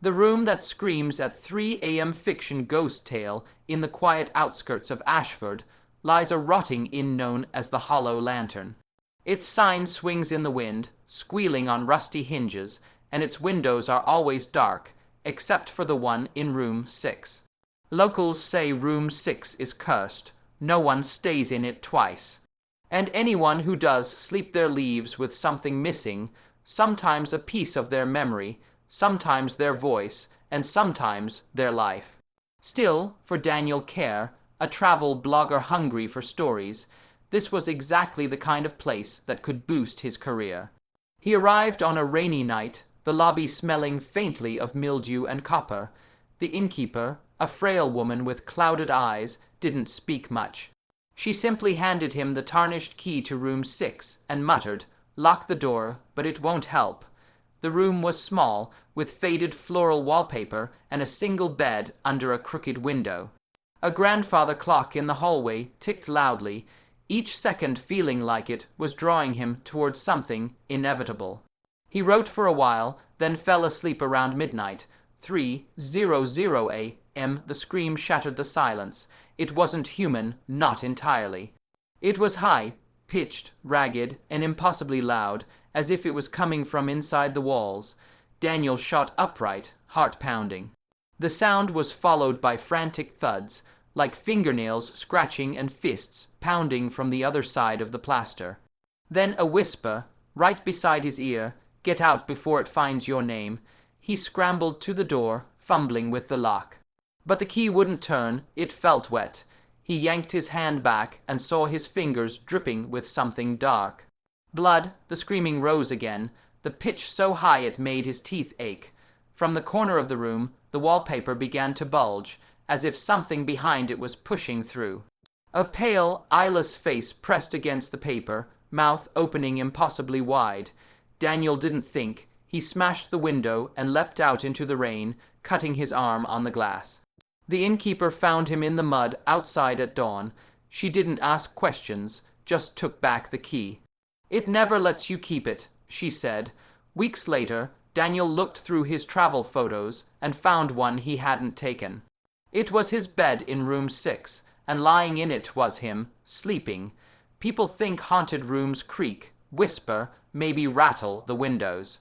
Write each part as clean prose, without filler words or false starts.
The room that screams at 3 a.m. fiction ghost tale in the quiet outskirts of Ashford lies a rotting inn known as the Hollow Lantern. Its sign swings in the wind, squealing on rusty hinges, and its windows are always dark, except for the one in room 6. Locals say room 6 is cursed. No one stays in it twice. And anyone who does sleep their leaves with something missing, sometimes a piece of their memory, sometimes their voice, and sometimes their life. Still, for Daniel Kerr, a travel blogger hungry for stories, this was exactly the kind of place that could boost his career. He arrived on a rainy night, the lobby smelling faintly of mildew and copper. The innkeeper, a frail woman with clouded eyes, didn't speak much. She simply handed him the tarnished key to room 6 and muttered, "Lock the door, but it won't help." The room was small, with faded floral wallpaper and a single bed under a crooked window. A grandfather clock in the hallway ticked loudly, each second feeling like it was drawing him towards something inevitable. He wrote for a while, then fell asleep around midnight. 3:00 a.m. The scream shattered the silence. It wasn't human, not entirely. It was high, pitched, ragged, and impossibly loud, as if it was coming from inside the walls. Daniel shot upright, heart pounding. The sound was followed by frantic thuds, like fingernails scratching and fists pounding from the other side of the plaster. Then a whisper, right beside his ear, "Get out before it finds your name." He scrambled to the door, fumbling with the lock. But the key wouldn't turn, it felt wet. He yanked his hand back and saw his fingers dripping with something dark. Blood. The screaming rose again, the pitch so high it made his teeth ache. From the corner of the room, the wallpaper began to bulge, as if something behind it was pushing through. A pale, eyeless face pressed against the paper, mouth opening impossibly wide. Daniel didn't think. He smashed the window and leapt out into the rain, cutting his arm on the glass. The innkeeper found him in the mud outside at dawn. She didn't ask questions, just took back the key. "It never lets you keep it," she said. Weeks later, Daniel looked through his travel photos and found one he hadn't taken. It was his bed in room 6, and lying in it was him, sleeping. People think haunted rooms creak, whisper, maybe rattle the windows.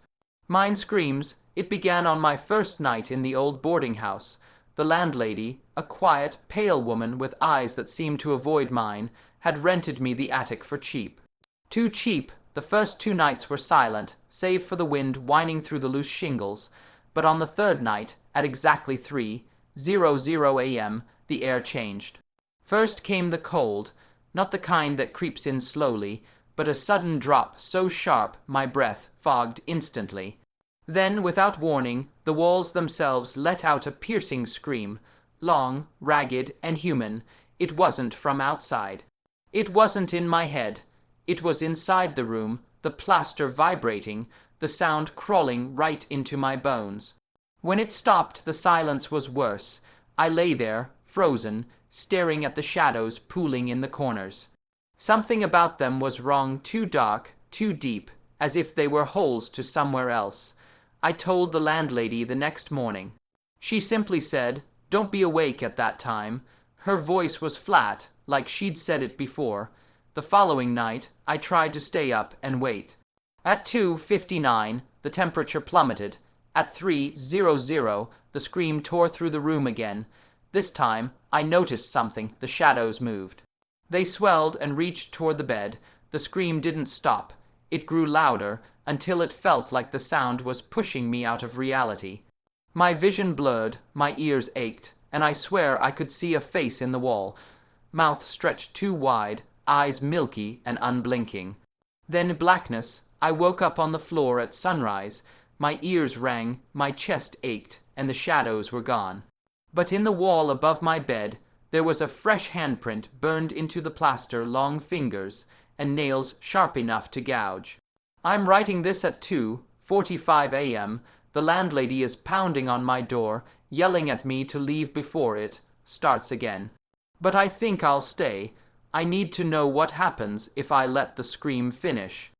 Mine screams. It began on my first night in the old boarding house. The landlady, a quiet, pale woman with eyes that seemed to avoid mine, had rented me the attic for cheap. Too cheap. The first 2 nights were silent, save for the wind whining through the loose shingles, but on the third night, at exactly 3:00 a.m., the air changed. First came the cold, not the kind that creeps in slowly, but a sudden drop so sharp my breath fogged instantly. Then, without warning, the walls themselves let out a piercing scream, long, ragged, and human. It wasn't from outside. It wasn't in my head. It was inside the room, the plaster vibrating, the sound crawling right into my bones. When it stopped, the silence was worse. I lay there, frozen, staring at the shadows pooling in the corners. Something about them was wrong, too dark, too deep, as if they were holes to somewhere else. I told the landlady the next morning. She simply said, "Don't be awake at that time." Her voice was flat, like she'd said it before. The following night, I tried to stay up and wait. At 2:59, the temperature plummeted. At 3:00, the scream tore through the room again. This time, I noticed something. The shadows moved. They swelled and reached toward the bed. The scream didn't stop. It grew louder, until it felt like the sound was pushing me out of reality. My vision blurred, my ears ached, and I swear I could see a face in the wall. Mouth stretched too wide, eyes milky and unblinking. Then blackness. I woke up on the floor at sunrise. My ears rang, my chest ached, and the shadows were gone. But in the wall above my bed, there was a fresh handprint burned into the plaster, long fingers, and nails sharp enough to gouge. I'm writing this at 2:45 a.m. The landlady is pounding on my door, yelling at me to leave before it starts again. But I think I'll stay. I need to know what happens if I let the scream finish.